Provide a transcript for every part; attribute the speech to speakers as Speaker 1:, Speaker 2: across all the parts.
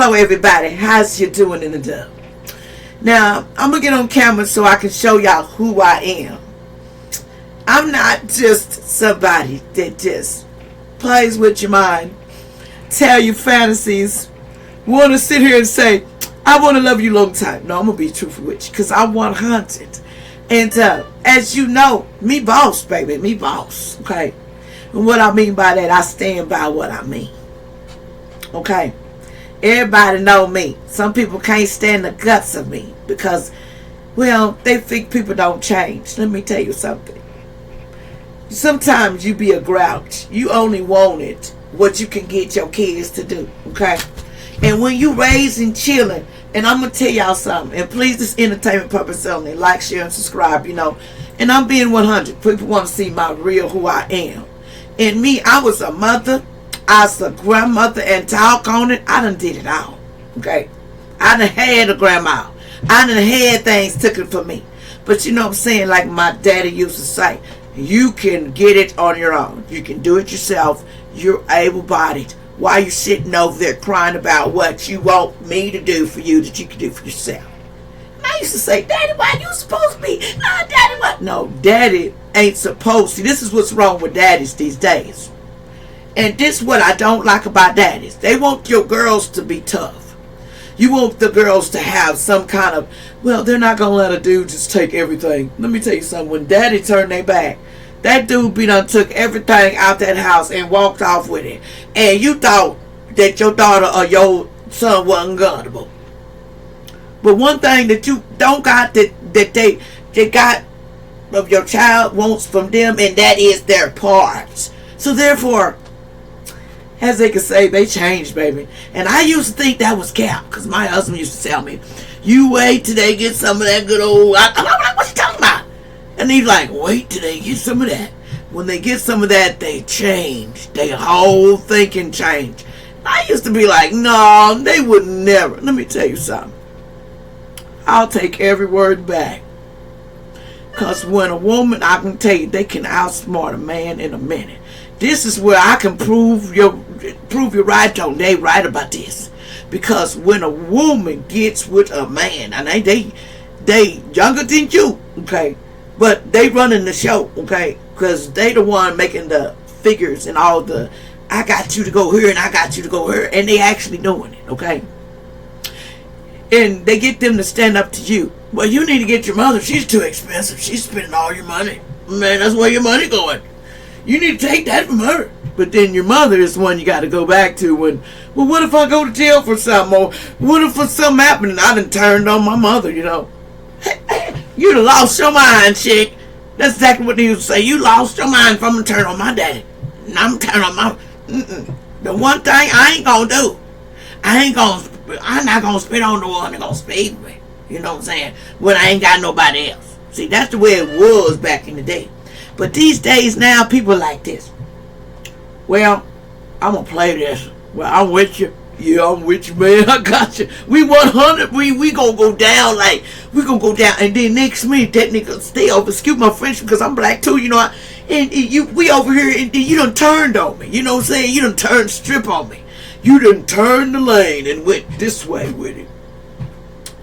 Speaker 1: Hello everybody, how's you doing in the dub? Now, I'm going to get on camera so I can show y'all who I am. I'm not just somebody that just plays with your mind, tell you fantasies, want to sit here and say, I want to love you a long time. No, I'm going to be truthful with you because I'm 100. And as you know, me boss, baby, me boss, okay? And what I mean by that, I stand by what I mean, okay? Everybody know me. Some people can't stand the guts of me because, well, they think people don't change. Let me tell you something. Sometimes you be a grouch. You only wanted what you can get your kids to do, okay? And when you raising children, and I'm going to tell y'all something, and please, this entertainment purpose only. Like, share, and subscribe, you know. And I'm being 100. People want to see my real who I am. And me, I was a mother. I was a grandmother, and talk on it, I done did it all, okay? I done had a grandma. I done had things taken from me. But you know what I'm saying, like my daddy used to say, you can get it on your own. You can do it yourself. You're able-bodied. Why you sitting over there crying about what you want me to do for you that you can do for yourself? And I used to say, Daddy, why you supposed to be? No, Daddy, what? No, Daddy ain't supposed to. This is what's wrong with daddies these days. And this is what I don't like about daddies. They want your girls to be tough. You want the girls to have some kind of, well, they're not going to let a dude just take everything. Let me tell you something. When daddy turned their back, that dude be done took everything out that house and walked off with it. And you thought that your daughter or your son wasn't gunnable. But one thing that you don't got that they got of your child wants from them, and that is their parts. So therefore, as they could say, they changed, baby. And I used to think that was cap, because my husband used to tell me, you wait till they get some of that good old, I'm like, what you talking about? And he's like, wait till they get some of that. When they get some of that, they change. Their whole thinking change. I used to be like, no, they would never. Let me tell you something. I'll take every word back. Because when a woman, I can tell you, they can outsmart a man in a minute. This is where I can prove you're right on. They right about this. Because when a woman gets with a man, and they younger than you, okay, but they running the show, okay, because they the one making the figures and all the, I got you to go here and I got you to go here, and they actually doing it, okay. And they get them to stand up to you. Well, you need to get your mother. She's too expensive. She's spending all your money. Man, that's where your money going. You need to take that from her. But then your mother is the one you got to go back to when, well, what if I go to jail for something? Or what if something happened and I done turned on my mother, you know? You done lost your mind, chick. That's exactly what they used to say. You lost your mind from a turn on my daddy. And I'm turning on my... The one thing I ain't going to do, I'm not going to spit on the one that going to speak with me. You know what I'm saying? When I ain't got nobody else. See, that's the way it was back in the day. But these days now, people like this. Well, I'm going to play this. Well, I'm with you. Yeah, I'm with you, man. I got you. We 100. We going to go down like, we going to go down. And then next minute, that nigga stay over. Excuse my French because I'm black too, you know. We over here, and you done turned on me. You know what I'm saying? You done turned strip on me. You done turned the lane and went this way with it.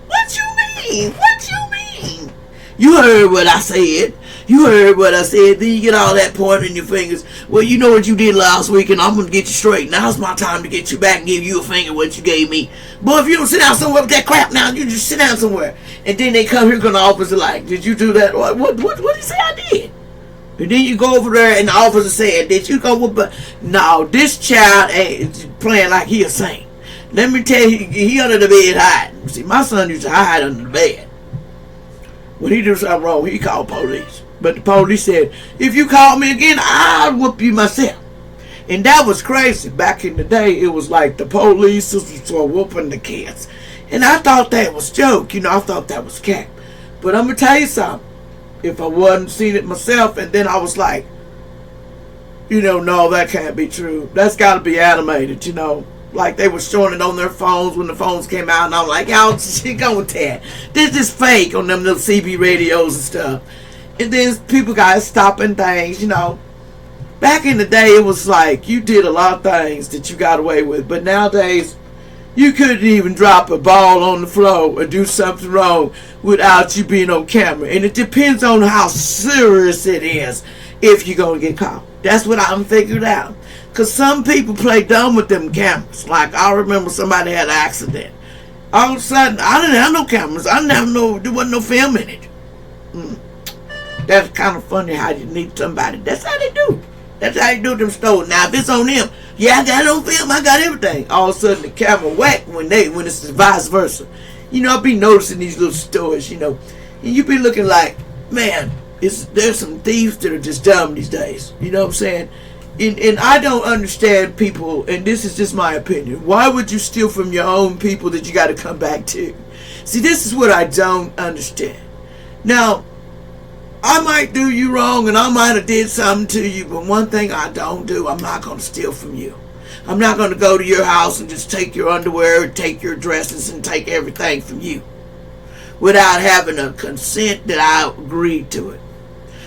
Speaker 1: What you mean? What you mean? You heard what I said. You heard what I said. Then you get all that pointing in your fingers. Well, you know what you did last week, and I'm going to get you straight. Now's my time to get you back and give you a finger what you gave me. Boy, if you don't sit down somewhere with that crap now, you just sit down somewhere. And then they come here to the officer like, did you do that? What did you say I did? And then you go over there and the officer said, did you go with... No, this child ain't playing like he a saint. Let me tell you, he under the bed hiding. See, my son used to hide under the bed. When he do something wrong, he called police. But the police said, if you call me again, I'll whoop you myself. And that was crazy. Back in the day, it was like the police were whooping the kids. And I thought that was joke. You know, I thought that was cap. But I'm going to tell you something. If I wasn't seen it myself, and then I was like, you know, no, that can't be true. That's got to be animated, you know. Like they were showing it on their phones when the phones came out. And I'm like, y'all, shit, go with that. This is fake on them little CB radios and stuff. And then people got stopping things, you know. Back in the day, it was like you did a lot of things that you got away with. But nowadays, You couldn't even drop a ball on the floor or do something wrong without you being on camera. And it depends on how serious it is if you're going to get caught. That's what I'm figuring out. Because some people play dumb with them cameras. Like, I remember somebody had an accident. All of a sudden, I didn't have no cameras. I didn't have there wasn't no film in it. That's kind of funny how you need somebody. That's how they do. That's how you do them stores. Now, if it's on them, yeah, I got it on film. I got everything. All of a sudden, the camera whack when it's vice versa. I be noticing these little stores, and you be looking like, man, there's some thieves that are just dumb these days. You know what I'm saying? And I don't understand people, and this is just my opinion. Why would you steal from your own people that you got to come back to? See, this is what I don't understand. Now, I might do you wrong, and I might have did something to you, but one thing I don't do, I'm not going to steal from you. I'm not going to go to your house and just take your underwear, take your dresses, and take everything from you without having a consent that I agreed to it,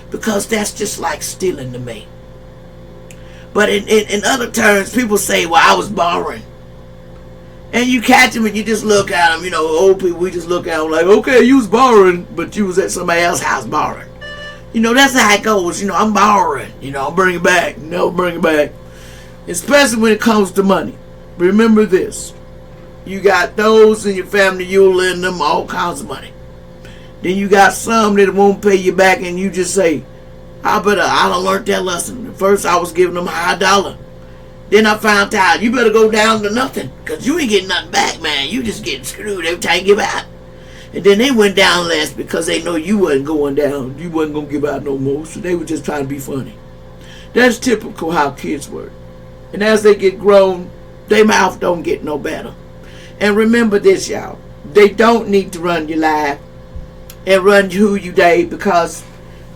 Speaker 1: because that's just like stealing to me. But in other terms, people say, well, I was borrowing. And you catch them and you just look at them, old people, we just look at them like, okay, you was borrowing, but you was at somebody else's house borrowing. That's how it goes. I'm borrowing. I'll bring it back. Bring it back. Especially when it comes to money. Remember this. You got those in your family, you'll lend them all kinds of money. Then you got some that won't pay you back, and you just say, I done learned that lesson. First, I was giving them high dollar. Then I found out you better go down to nothing, because you ain't getting nothing back, man. You just getting screwed every time you give out. And then they went down less because they know you wasn't going down. You wasn't going to give out no more, so they were just trying to be funny. That's typical how kids work. And as they get grown, their mouth don't get no better. And remember this, y'all. They don't need to run your life and run who you date, because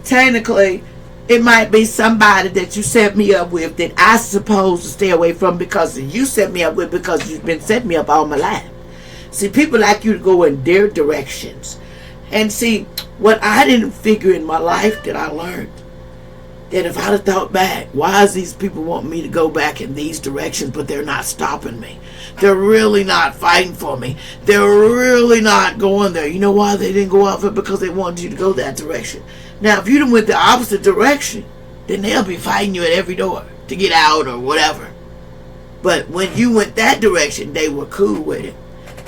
Speaker 1: technically it might be somebody that you set me up with that I supposed to stay away from because you set me up with, because you've been setting me up all my life. See, people like you to go in their directions. And see, what I didn't figure in my life that I learned, that if I'd have thought back, why is these people want me to go back in these directions, but they're not stopping me? They're really not fighting for me. They're really not going there. You know why they didn't go out for it? Because they wanted you to go that direction. Now, if you done went the opposite direction, then they'll be fighting you at every door to get out or whatever. But when you went that direction, they were cool with it.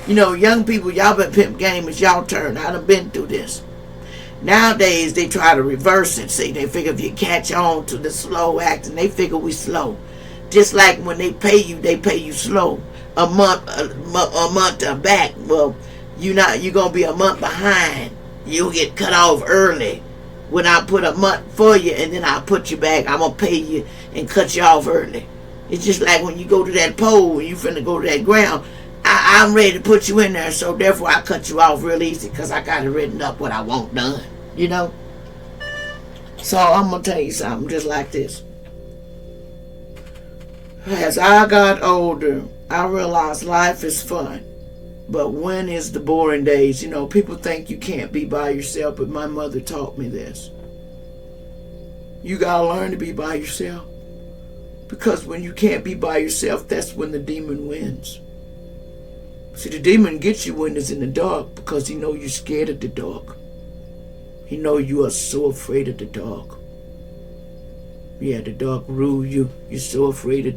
Speaker 1: Young people, y'all been pimp game. It's y'all turn. I done been through this. Nowadays, they try to reverse it. See, they figure if you catch on to the slow acting, they figure we slow. Just like when they pay you slow. A month back. Well, you're going to be a month behind. You'll get cut off early. When I put a month for you and then I put you back, I'm going to pay you and cut you off early. It's just like when you go to that pole and you finna go to that ground. I'm ready to put you in there, so therefore I cut you off real easy because I got it written up what I want done, So I'm going to tell you something just like this. As I got older, I realized life is fun. But when is the boring days? People think you can't be by yourself, but my mother taught me this. You got to learn to be by yourself. Because when you can't be by yourself, that's when the demon wins. See, the demon gets you when it's in the dark because he know you're scared of the dark. He know you are so afraid of the dark. Yeah, the dark rule you. You're so afraid of